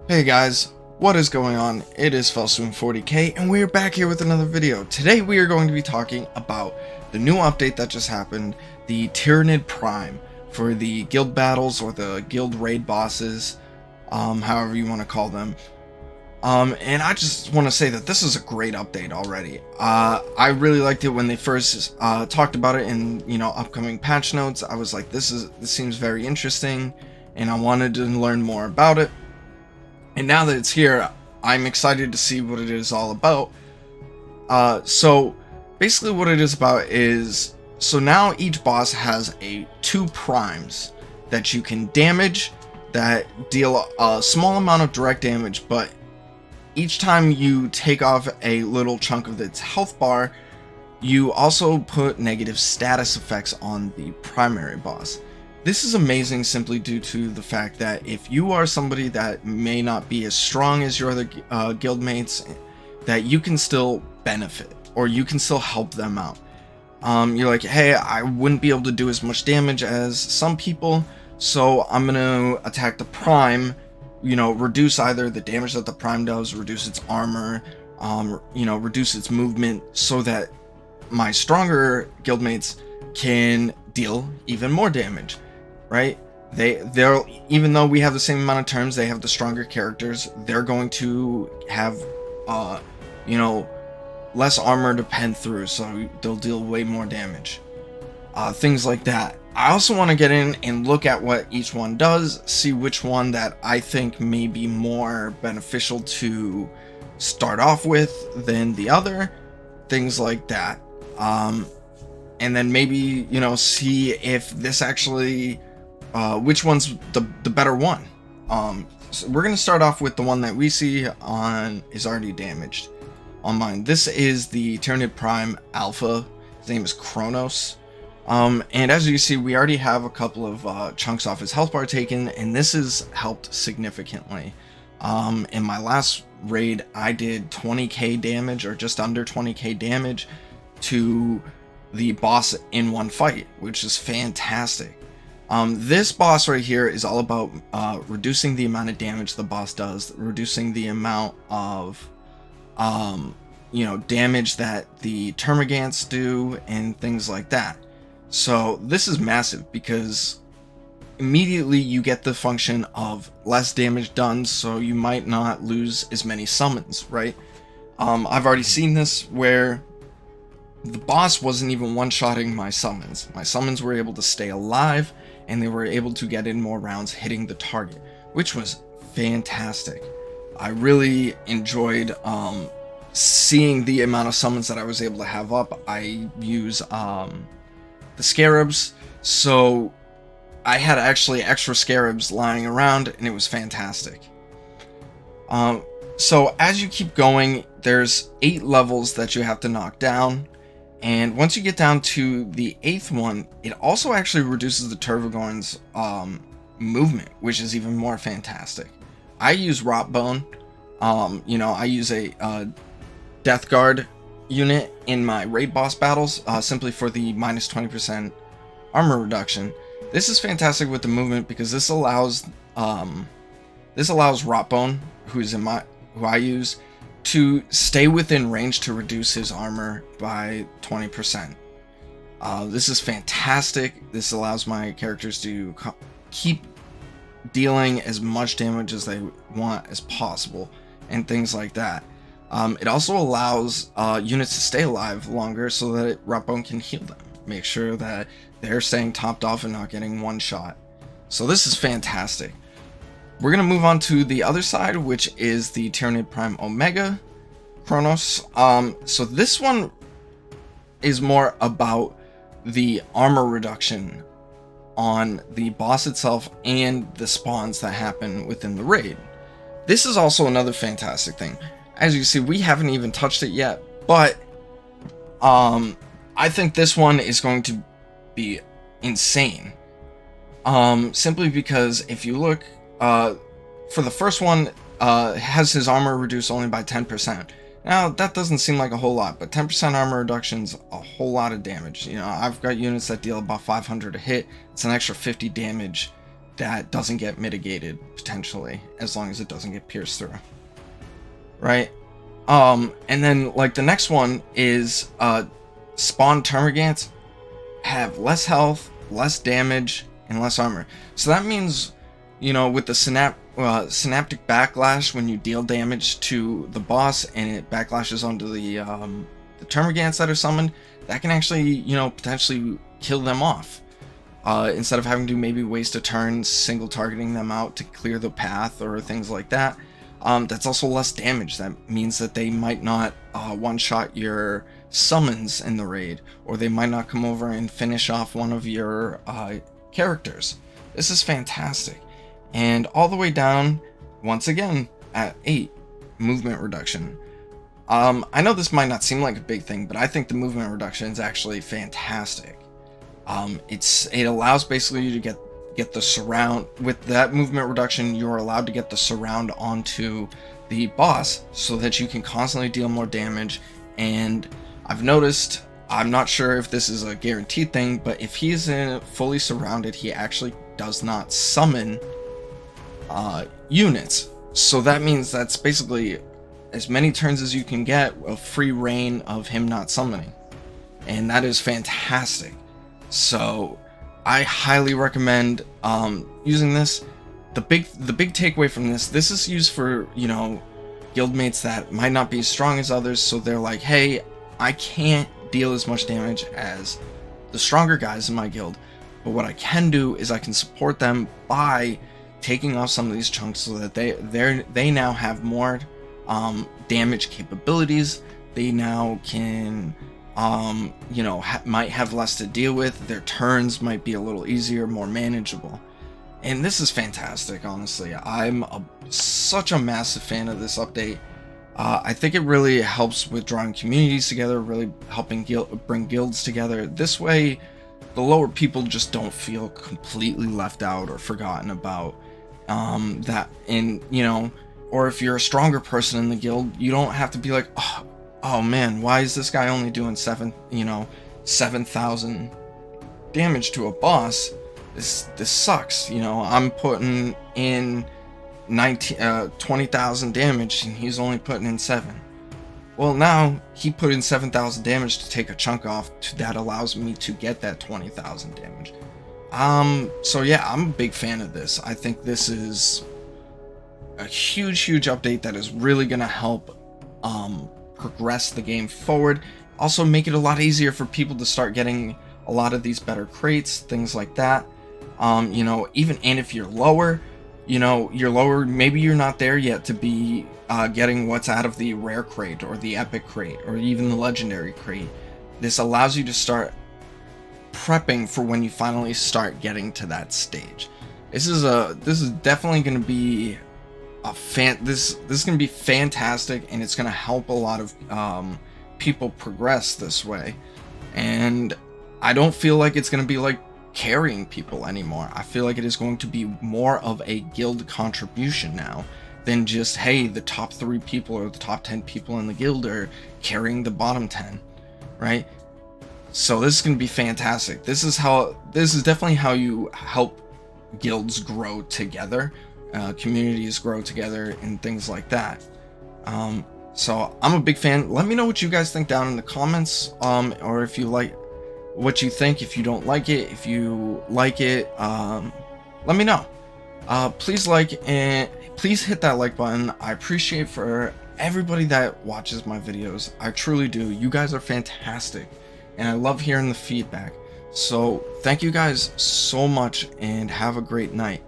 Hey guys, what is going on? It is Felswim40k and we're back here with another video. Today we are going to be talking about the new update that just happened, the Tyranid Prime, for the guild battles or the guild raid bosses, however you want to call them. And I just want to say that this is a great update already. I really liked it when they first talked about it in upcoming patch notes. I was like, this seems very interesting, and I wanted to learn more about it. And now that it's here, I'm excited to see what it is all about. So basically what it is about is, so now each boss has two primes that you can damage that deal a small amount of direct damage, but each time you take off a little chunk of its health bar, you also put negative status effects on the primary boss. This is amazing simply due to the fact that if you are somebody that may not be as strong as your other guildmates, that you can still benefit, or you can still help them out. You're like, hey, I wouldn't be able to do as much damage as some people, so I'm going to attack the Prime, reduce either the damage that the Prime does, reduce its armor, reduce its movement, so that my stronger guildmates can deal even more damage. Right? They're even though we have the same amount of turns, they have the stronger characters. They're going to have, less armor to pen through, so they'll deal way more damage. Things like that. I also want to get in and look at what each one does, see which one that I think may be more beneficial to start off with than the other. Things like that. And then maybe, see if this actually... which one's the better one. So we're going to start off with the one that we see on is already damaged on mine. This is the Tyranid Prime Alpha. His name is Kronos. And as you see, we already have a couple of chunks off his health bar taken, and this has helped significantly. In my last raid, I did 20k damage, or just under 20k damage, to the boss in one fight, which is fantastic. This boss right here is all about reducing the amount of damage the boss does, reducing the amount of damage that the termagants do, and things like that. So this is massive because immediately you get the function of less damage done, so you might not lose as many summons, right? I've already seen this where the boss wasn't even one-shotting my summons. My summons were able to stay alive, and they were able to get in more rounds hitting the target, which was fantastic. I really enjoyed seeing the amount of summons that I was able to have up. I use the scarabs, so I had actually extra scarabs lying around, and it was fantastic. So as you keep going, there's 8 levels that you have to knock down. And once you get down to the 8th one, it also actually reduces the Tervagorn's movement, which is even more fantastic. I use Rotbone. I use a Death Guard unit in my raid boss battles, simply for the minus 20% armor reduction. This is fantastic with the movement because this allows Rotbone, who I use, to stay within range to reduce his armor by 20%. This is fantastic. This allows my characters to keep dealing as much damage as they want as possible, and things like that. It also allows units to stay alive longer so that Rotbone can heal them. Make sure that they're staying topped off and not getting one shot. So this is fantastic. We're going to move on to the other side, which is the Tyranid Prime Omega Kronos. So this one is more about the armor reduction on the boss itself and the spawns that happen within the raid. This is also another fantastic thing. As you see, we haven't even touched it yet, but I think this one is going to be insane. Simply because if you look, for the first one, has his armor reduced only by 10%. Now, that doesn't seem like a whole lot, but 10% armor reduction's a whole lot of damage. I've got units that deal about 500 a hit. It's an extra 50 damage that doesn't get mitigated potentially, as long as it doesn't get pierced through, right? And then like the next one is spawn termagants have less health, less damage, and less armor. So that means, you know, with the synaptic backlash, when you deal damage to the boss and it backlashes onto the termagants that are summoned, that can actually, you know, potentially kill them off. Instead of having to maybe waste a turn single targeting them out to clear the path or things like that. That's also less damage. That means that they might not one-shot your summons in the raid, or they might not come over and finish off one of your characters. This is fantastic. And all the way down, once again, at 8, movement reduction. I know this might not seem like a big thing, but I think the movement reduction is actually fantastic. It allows basically you to get the surround. With that movement reduction, you're allowed to get the surround onto the boss so that you can constantly deal more damage. And I've noticed, I'm not sure if this is a guaranteed thing, but if he's fully surrounded, he actually does not summon units. So that means that's basically as many turns as you can get of free reign of him not summoning, and that is fantastic. So I highly recommend using this. The big takeaway from this is used for, you know, guildmates that might not be as strong as others, so they're like, hey, I can't deal as much damage as the stronger guys in my guild, but what I can do is I can support them by taking off some of these chunks so that they now have more damage capabilities. They now can you know, might have less to deal with. Their turns might be a little easier, more manageable. And this is fantastic, honestly. I'm such a massive fan of this update. I think it really helps with drawing communities together, really helping bring guilds together. This way, the lower people just don't feel completely left out or forgotten about. That, and, you know, or if you're a stronger person in the guild, you don't have to be like, oh man, why is this guy only doing 7,000 damage to a boss? This sucks. You know, I'm putting in 20,000 damage and he's only putting in 7. Well, now he put in 7,000 damage to take a chunk off that allows me to get that 20,000 damage. So yeah, I'm a big fan of this. I think this is a huge update that is really gonna help progress the game forward. Also make it a lot easier for people to start getting a lot of these better crates, things like that. You know, even, and if you're lower, you know, maybe you're not there yet to be getting what's out of the rare crate or the epic crate or even the legendary crate. This allows you to start prepping for when you finally start getting to that stage. This is definitely going to be this is going to be fantastic, and it's going to help a lot of people progress this way. And I don't feel like it's going to be like carrying people anymore. I feel like it is going to be more of a guild contribution now than just, hey, the top 3 people or the top 10 people in the guild are carrying the bottom 10, right? So this is going to be fantastic. This is definitely how you help guilds grow together, communities grow together, and things like that. So I'm a big fan. Let me know what you guys think down in the comments, or if you like what you think. If you don't like it, if you like it, let me know. Please like, and please hit that like button. I appreciate for everybody that watches my videos. I truly do. You guys are fantastic, and I love hearing the feedback. So thank you guys so much, and have a great night.